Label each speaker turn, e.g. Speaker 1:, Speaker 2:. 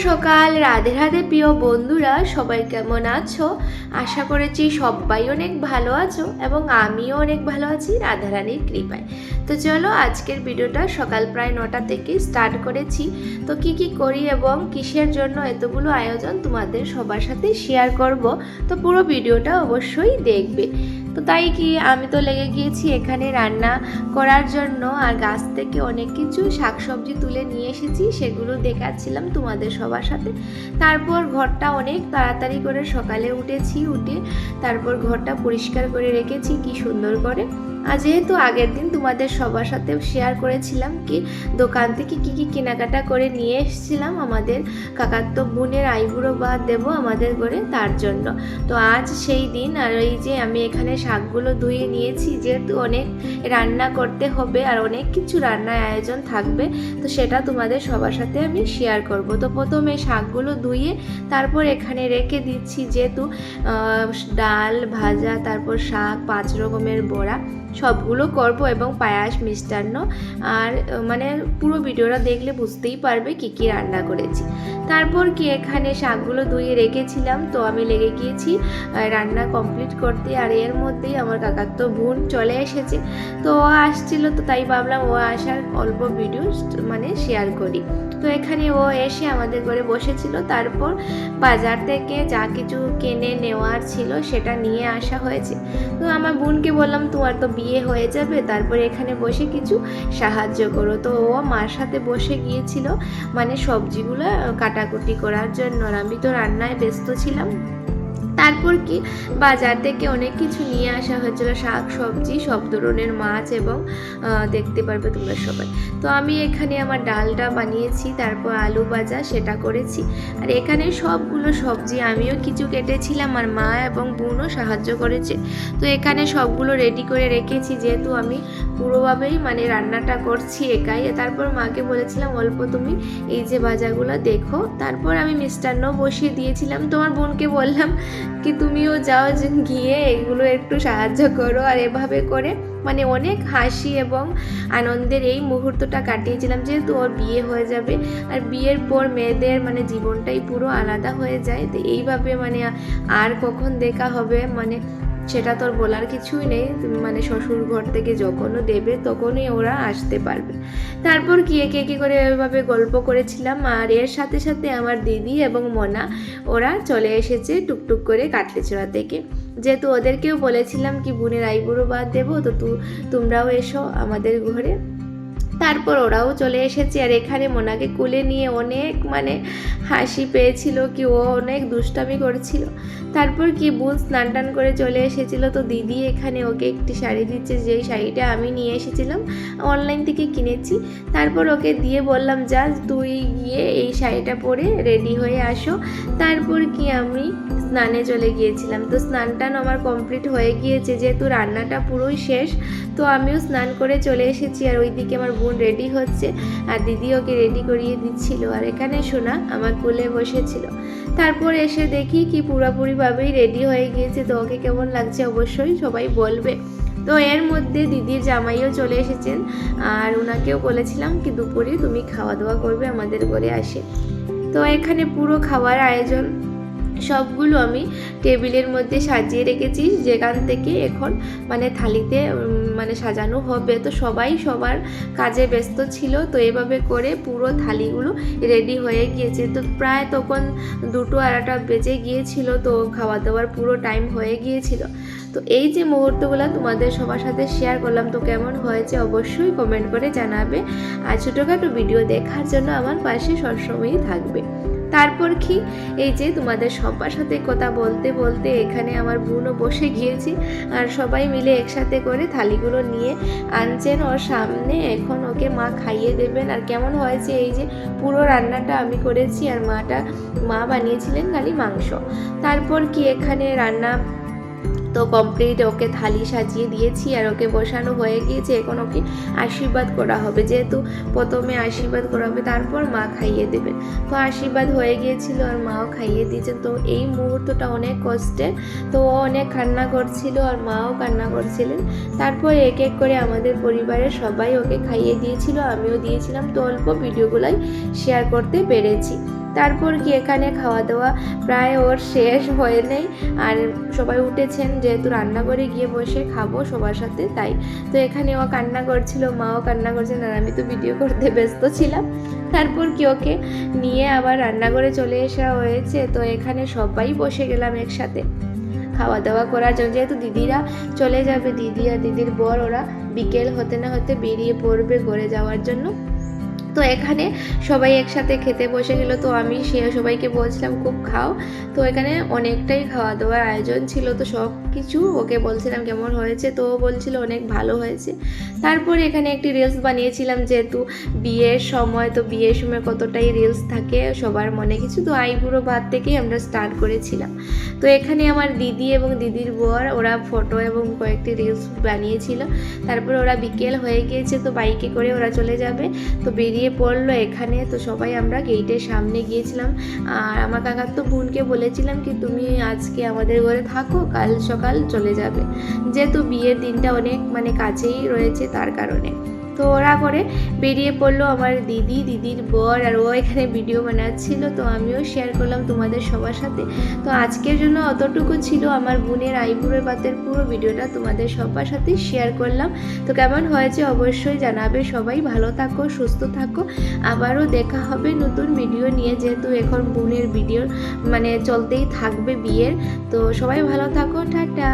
Speaker 1: সকাল। রাধে রাধে প্রিয় বন্ধুরা, সবাই কেমন আছো? আশা করেছি সবাই অনেক ভালো আছো এবং আমিও অনেক ভালো আছি রাধারানীর কৃপায়। তো চলো আজকের ভিডিওটা সকাল প্রায় 9টা থেকে স্টার্ট করেছি। তো কি করি এবং কিসের জন্য এতগুলো আয়োজন তোমাদের সবার সাথে শেয়ার করব। তো পুরো ভিডিওটা অবশ্যই দেখবে। তো তাই কি আমি তো লেগে গিয়েছি এখানে রান্না করার জন্য, আর গাছ থেকে অনেক কিছু শাকসবজি তুলে নিয়ে এসেছি, সেগুলো দেখাচ্ছিলাম তোমাদের সবার সাথে। তারপর ঘরটা অনেক তাড়াতাড়ি করে সকালে উঠে তারপর ঘরটা পরিষ্কার করে রেখেছি কি সুন্দর করে। আর যেহেতু আগের দিন তোমাদের সবার সাথে শেয়ার করেছিলাম কি দোকান থেকে কি কেনাকাটা করে নিয়ে এসেছিলাম আমাদের কাকাতো বোনের আইবুড়ো বা দেবো আমাদের ঘরে, তার জন্য। তো আজ সেই দিন। আর এই যে আমি এখানে শাকগুলো ধুয়ে নিয়েছি, যেহেতু অনেক রান্না করতে হবে আর অনেক কিছু রান্নার আয়োজন থাকবে, তো সেটা তোমাদের সবার সাথে আমি শেয়ার করব। তো প্রথমে শাকগুলো ধুয়ে তারপর এখানে রেখে দিচ্ছি, যেহেতু ডাল ভাজা, তারপর শাক, 5 রকমের বড়া সবগুলো করব এবং পায়াস মিষ্টান্ন। আর মানে পুরো ভিডিওটা দেখলে বুঝতেই পারবে কি রান্না করেছি। তারপর কি এখানে শাকগুলো ধুয়ে রেখেছিলাম, তো আমি লেগে গিয়েছি রান্না কমপ্লিট করতে। আর এর মধ্যেই আমার কাকাতো বোন চলে এসেছে, তো ও আসছিল, তো তাই ভাবলাম ও আসার অল্প ভিডিও মানে শেয়ার করি। তো এখানে ও এসে আমাদের ঘরে বসেছিল, তারপর বাজার থেকে যা কিছু কিনে নেওয়ার ছিল সেটা নিয়ে আসা হয়েছে। তো আমার বোনকে বললাম তোমার তো বিয়ে হয়ে যাবে, তারপরে এখানে বসে কিছু সাহায্য করো। তো ও মার সাথে বসে গিয়েছিল মানে সবজিগুলো কাটাকুটি করার জন্য, আর আমি তো রান্নায় ব্যস্ত ছিলাম। তারপর কি বাজার থেকে অনেক কিছু নিয়ে আসা হয়েছিল, শাক সবজি, সব ধরনের মাছ, এবং দেখতে পারবে তোমরা সবাই। তো আমি এখানে আমার ডালটা বানিয়েছি, তারপর আলু ভাজা সেটা করেছি। আর এখানে সবগুলো সবজি আমিও কিছু কেটেছিলাম, আর মা এবং বোনও সাহায্য করেছে। তো এখানে সবগুলো রেডি করে রেখেছি, যেহেতু আমি পুরোভাবেই মানে রান্নাটা করছি একাই। তারপর মাকে বলেছিলাম অল্প তুমি এই যে ভাজাগুলো দেখো। তারপর আমি মিষ্টান্ন বসিয়ে দিয়েছিলাম। তোমার বোনকে বললাম কি তুমিও যাও, গিয়ে এগুলো একটু সাহায্য করো। আর এভাবে করে মানে অনেক হাসি এবং আনন্দের এই মুহূর্তটা কাটিয়েছিলাম, যেহেতু ওর বিয়ে হয়ে যাবে। আর বিয়ের পর মেয়েদের মানে জীবনটাই পুরো আলাদা হয়ে যায়। তো এইভাবে মানে আর কখন দেখা হবে মানে সেটা তোর বলার কিছুই নেই। মানে শ্বশুর ঘর থেকে যখনও দেবে তখনই ওরা আসতে পারবে। তারপর কি একে করে ওইভাবে গল্প করেছিলাম। আর এর সাথে সাথে আমার দিদি এবং মনা ওরা চলে এসেছে টুকটুক করে কাটলিছড়া থেকে, যেহেতু ওদেরকেও বলেছিলাম কি বোনের আইবুড়ো ভাত দেবো, তো তোমরাও এসো আমাদের ঘরে। তারপর ওরাও চলে এসেছে। আর এখানে মোনাকে কোলে নিয়ে অনেক মানে হাসি পেয়েছিল, কি ও অনেক দুষ্টামি করছিল। তারপর কি বোন স্নান টান করে চলে এসেছিল, তো দিদি এখানে ওকে একটি শাড়ি দিচ্ছে, যেই শাড়িটা আমি নিয়ে এসেছিলাম অনলাইন থেকে কিনেছি। তারপর ওকে দিয়ে বললাম যা তুই গিয়ে এই শাড়িটা পরে রেডি হয়ে আসো। তারপর কি আমি স্নানে চলে গিয়েছিলাম। তো স্নান টান আমার কমপ্লিট হয়ে গিয়েছে, যেহেতু রান্নাটা পুরোই শেষ। তো আমিও স্নান করে চলে এসেছি, আর ওইদিকে আমার বোন রেডি হচ্ছে আর দিদি ওকে রেডি করিয়ে দিচ্ছিল। আর এখানে সোনা আমার কোলে বসেছিল। তারপর এসে দেখি কি পুরোপুরিভাবেই রেডি হয়ে গিয়েছে। তো ওকে কেমন লাগছে অবশ্যই সবাই বলবে। তো এর মধ্যে দিদির জামাইও চলে এসেছেন, আর ওনাকেও বলেছিলাম কি দুপুরে তুমি খাওয়া দাওয়া করবে আমাদের ঘরে আসে। তো এখানে পুরো খাওয়ার আয়োজন সবগুলো আমি টেবিলের মধ্যে সাজিয়ে রেখেছি, যেখান থেকে এখন মানে থালিতে মানে সাজানো হবে। তো সবাই সবার কাজে ব্যস্ত ছিল। তো এভাবে করে পুরো থালিগুলো রেডি হয়ে গিয়েছে। তো প্রায় তখন 2টো 2:30 বেজে গিয়েছিল। তো খাওয়া দাওয়ার পুরো টাইম হয়ে গিয়েছিল। তো এই যে মুহূর্তগুলো তোমাদের সবার সাথে শেয়ার করলাম, তো কেমন হয়েছে অবশ্যই কমেন্ট করে জানাবে। আর ছোটোখাটো ভিডিও দেখার জন্য আমার পাশে সবসময়ই থাকবে। তারপর কি এই যে তোমাদের সবার সাথে কথা বলতে বলতে এখানে আমার বোনও বসে গিয়েছি, আর সবাই মিলে একসাথে করে থালিগুলো নিয়ে আনছেন ওর সামনে। এখন ওকে মা খাইয়ে দেবেন। আর কেমন হয়েছে এই যে পুরো রান্নাটা আমি করেছি, আর মা বানিয়েছিলেন খালি মাংস। তারপর কি এখানে রান্না তো কমপ্লিট, ওকে থালি সাজিয়ে দিয়েছি আর ওকে বসানো হয়ে গিয়েছে। এখন ওকে আশীর্বাদ করা হবে, যেহেতু প্রথমে আশীর্বাদ করা হবে তারপর মা খাইয়ে দেবেন। তো আশীর্বাদ হয়ে গিয়েছিল আর মাও খাইয়ে দিয়েছেন। তো এই মুহূর্তটা অনেক কষ্টের। তো ও অনেক কান্না করছিল আর মাও কান্না করছিলেন। তারপর এক এক করে আমাদের পরিবারের সবাই ওকে খাইয়ে দিয়েছিল, আমিও দিয়েছিলাম। তো অল্প ভিডিওগুলাই শেয়ার করতে পেরেছি। তারপর কি এখানে খাওয়া দাওয়া প্রায় ওর শেষ হয়ে নেই, আর সবাই উঠেছেন যেহেতু রান্না করে গিয়ে বসে খাবো সবার সাথে, তাই তো এখানে ও কান্না করছিল, মাও কান্না করছেন, আর আমি তো ভিডিও করতে ব্যস্ত ছিলাম। তারপর কি ওকে নিয়ে আবার রান্নাঘরে চলে আসা হয়েছে। তো এখানে সবাই বসে গেলাম একসাথে খাওয়া দাওয়া করার জন্য, যেহেতু দিদিরা চলে যাবে, দিদি আর দিদির বর ওরা বিকেল হতে না হতে বেরিয়ে পড়বে ঘরে যাওয়ার জন্য। তো এখানে সবাই একসাথে খেতে বসে গেল। তো আমি সবাইকে বলছিলাম খুব খাও। তো এখানে অনেকটাই খাওয়া দাওয়ার আয়োজন ছিল, তো সব কিছু ওকে বলছিলাম কেমন হয়েছে, তো ও বলছিল অনেক ভালো হয়েছে। তারপরে এখানে একটি রিলস বানিয়েছিলাম, যেহেতু বিয়ের সময়, তো বিয়ের সময় কতটাই রিলস থাকে সবার মনে কিছু, তো আইবুড়ো ভাত থেকেই আমরা স্টার্ট করেছিলাম। তো এখানে আমার দিদি এবং দিদির বর ওরা ফটো এবং কয়েকটি রিলস বানিয়েছিল। তারপর ওরা বিকেল হয়ে গিয়েছে, তো বাইকে করে ওরা চলে যাবে, তো বেরিয়ে পড়লো এখানে। তো সবাই আমরা গেটের সামনে গিয়েছিলাম, আর আমার কাকার তো বোনকে বলেছিলাম কি তুমি আজকে আমাদের ঘরে থাকো, কাল সকাল চলে যাবে, যেহেতু বিয়ের দিনটা অনেক কাছেই রয়েছে তার কারণে। তো ওরা করে বেরিয়ে পড়লো আমার দিদি, দিদির বর, আর ও এখানে ভিডিও বানাচ্ছিল, তো আমিও শেয়ার করলাম তোমাদের সবার সাথে। তো আজকের জন্য অতটুকু ছিল আমার বোনের আইবুড়ো ভাতের পুরো ভিডিওটা তোমাদের সবার সাথে শেয়ার করলাম। তো কেমন হয়েছে অবশ্যই জানাবে। সবাই ভালো থাকো, সুস্থ থাকো, আবারও দেখা হবে নতুন ভিডিও নিয়ে, যেহেতু এখন বোনের ভিডিও চলতেই থাকবে বিয়ের। তো সবাই ভালো থাকো, টাটা।